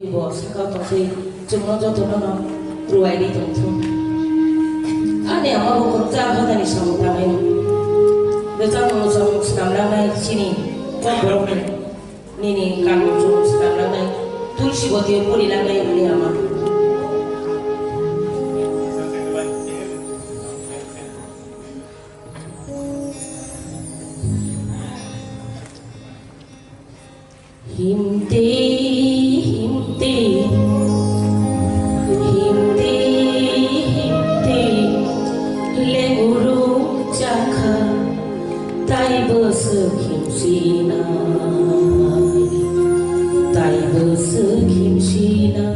我是高同学，怎么做到呢？如爱的总统，啊，你我国家好在你上当了，你在我上上当了sini，我不容易，你看我上上当了，都是我丢不离了你嘛。Himte himte himte himte lenguru chakha tai bus khimsina tai bus khimsina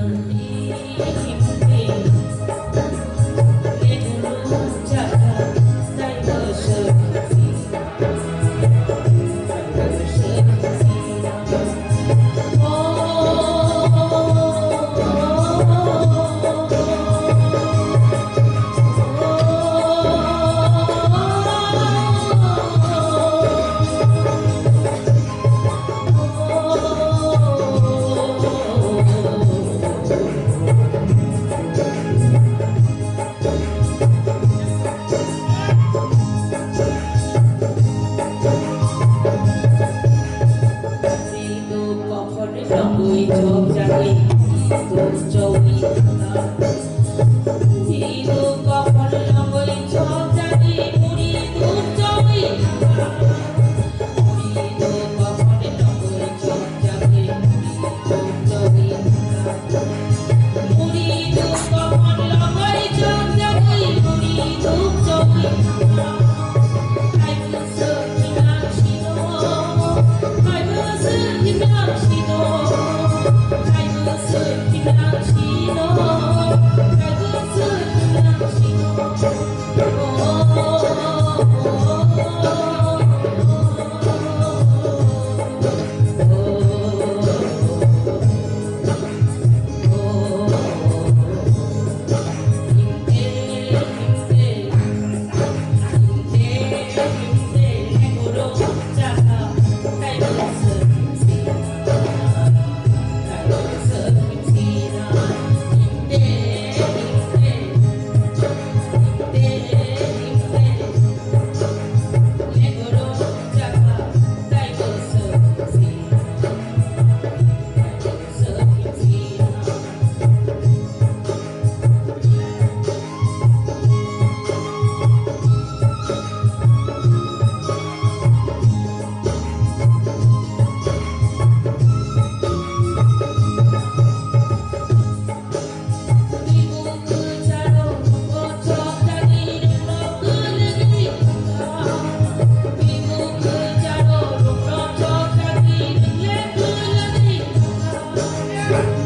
Yeah.